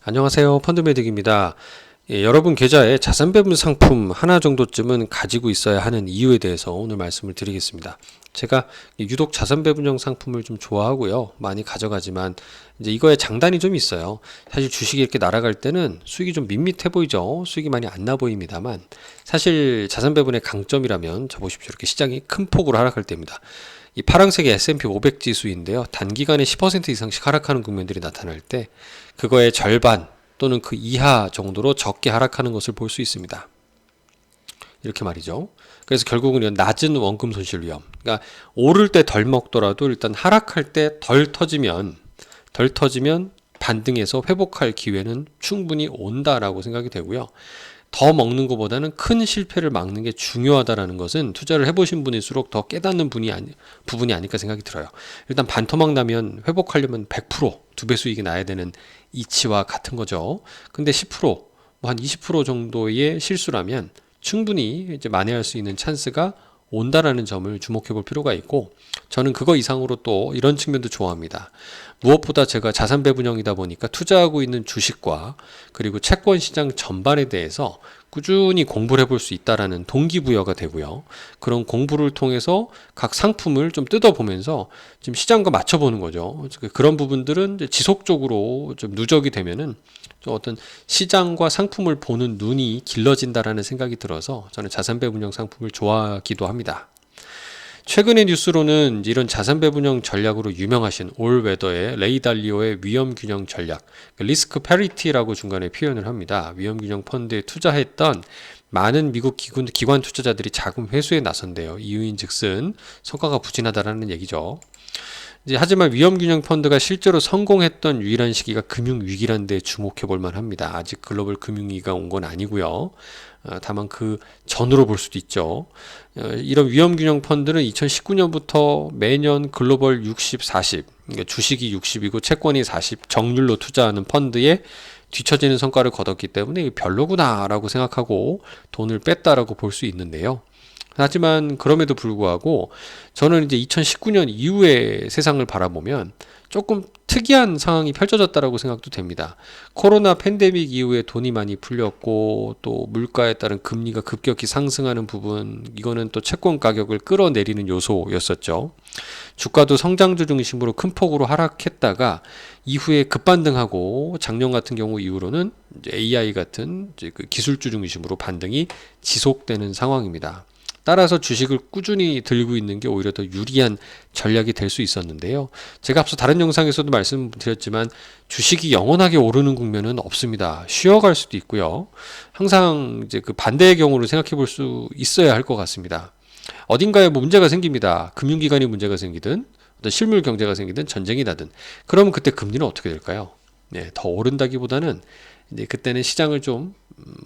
안녕하세요. 펀드메딕입니다. 여러분 계좌에 자산 배분 상품 하나 정도쯤은 가지고 있어야 하는 이유에 대해서 오늘 말씀을 드리겠습니다. 제가 유독 자산 배분형 상품을 좀 좋아하고요. 많이 가져가지만 이제 이거에 장단이 좀 있어요. 사실 주식이 이렇게 날아갈 때는 수익이 좀 밋밋해 보이죠. 수익이 많이 안 나 보입니다만 사실 자산 배분의 강점이라면 저 보십시오. 이렇게 시장이 큰 폭으로 하락할 때입니다. 이 파란색이 S&P 500 지수인데요. 단기간에 10% 이상씩 하락하는 국면들이 나타날 때 그거의 절반 또는 그 이하 정도로 적게 하락하는 것을 볼 수 있습니다. 이렇게 말이죠. 그래서 결국은 이런 낮은 원금 손실 위험. 그러니까 오를 때 덜 먹더라도 일단 하락할 때 덜 터지면 반등해서 회복할 기회는 충분히 온다라고 생각이 되고요. 더 먹는 것보다는 큰 실패를 막는 게 중요하다라는 것은 투자를 해보신 분일수록 더 깨닫는 부분이 아닐까 생각이 들어요. 일단 반토막 나면 회복하려면 100%, 2배 수익이 나야 되는 이치와 같은 거죠. 근데 10%, 뭐 한 20% 정도의 실수라면 충분히 이제 만회할 수 있는 찬스가 온다라는 점을 주목해 볼 필요가 있고, 저는 그거 이상으로 또 이런 측면도 좋아합니다. 무엇보다 제가 자산 배분형이다 보니까 투자하고 있는 주식과 그리고 채권 시장 전반에 대해서 꾸준히 공부를 해볼 수 있다라는 동기부여가 되고요. 그런 공부를 통해서 각 상품을 좀 뜯어보면서 지금 시장과 맞춰보는 거죠. 그런 부분들은 지속적으로 좀 누적이 되면은 좀 어떤 시장과 상품을 보는 눈이 길러진다라는 생각이 들어서 저는 자산 배분형 상품을 좋아하기도 합니다. 최근의 뉴스로는 이런 자산 배분형 전략으로 유명하신 올웨더의 레이 달리오의 위험 균형 전략, 리스크 패리티라고 중간에 표현을 합니다. 위험 균형 펀드에 투자했던 많은 미국 기관 투자자들이 자금 회수에 나선대요. 이유인즉슨 성과가 부진하다라는 얘기죠. 하지만 위험균형 펀드가 실제로 성공했던 유일한 시기가 금융위기라는 데 주목해 볼 만합니다. 아직 글로벌 금융위기가 온 건 아니고요. 다만 그 전으로 볼 수도 있죠. 이런 위험균형 펀드는 2019년부터 매년 글로벌 60, 40, 그러니까 주식이 60이고 채권이 40 정률로 투자하는 펀드에 뒤처지는 성과를 거뒀기 때문에 별로구나라고 생각하고 돈을 뺐다라고 볼 수 있는데요. 하지만 그럼에도 불구하고 저는 이제 2019년 이후의 세상을 바라보면 조금 특이한 상황이 펼쳐졌다라고 생각도 됩니다. 코로나 팬데믹 이후에 돈이 많이 풀렸고 또 물가에 따른 금리가 급격히 상승하는 부분, 이거는 또 채권 가격을 끌어내리는 요소였었죠. 주가도 성장주 중심으로 큰 폭으로 하락했다가 이후에 급반등하고 작년 같은 경우 이후로는 이제 AI 같은 이제 그 기술주 중심으로 반등이 지속되는 상황입니다. 따라서 주식을 꾸준히 들고 있는 게 오히려 더 유리한 전략이 될 수 있었는데요. 제가 앞서 다른 영상에서도 말씀드렸지만 주식이 영원하게 오르는 국면은 없습니다. 쉬어갈 수도 있고요. 항상 이제 그 반대의 경우를 생각해 볼 수 있어야 할 것 같습니다. 어딘가에 뭐 문제가 생깁니다. 금융기관이 문제가 생기든 어떤 실물 경제가 생기든 전쟁이 나든 그러면 그때 금리는 어떻게 될까요? 네, 더 오른다기보다는 이제 그때는 시장을 좀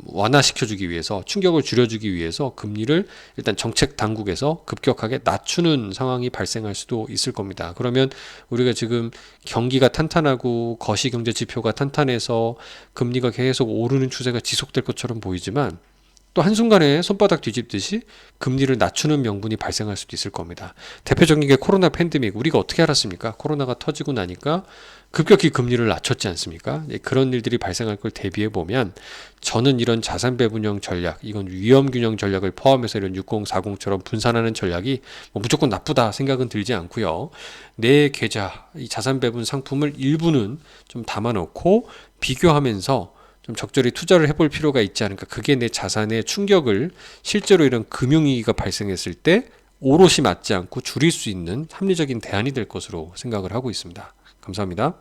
완화시켜주기 위해서, 충격을 줄여주기 위해서 금리를 일단 정책 당국에서 급격하게 낮추는 상황이 발생할 수도 있을 겁니다. 그러면 우리가 지금 경기가 탄탄하고 거시경제 지표가 탄탄해서 금리가 계속 오르는 추세가 지속될 것처럼 보이지만 또 한순간에 손바닥 뒤집듯이 금리를 낮추는 명분이 발생할 수도 있을 겁니다. 대표적인 게 코로나 팬데믹, 우리가 어떻게 알았습니까? 코로나가 터지고 나니까 급격히 금리를 낮췄지 않습니까? 그런 일들이 발생할 걸 대비해 보면 저는 이런 자산 배분형 전략, 이건 위험균형 전략을 포함해서 이런 6040처럼 분산하는 전략이 뭐 무조건 나쁘다 생각은 들지 않고요. 내 계좌, 이 자산 배분 상품을 일부는 좀 담아놓고 비교하면서 좀 적절히 투자를 해볼 필요가 있지 않을까. 그게 내 자산의 충격을 실제로 이런 금융위기가 발생했을 때 오롯이 맞지 않고 줄일 수 있는 합리적인 대안이 될 것으로 생각을 하고 있습니다. 감사합니다.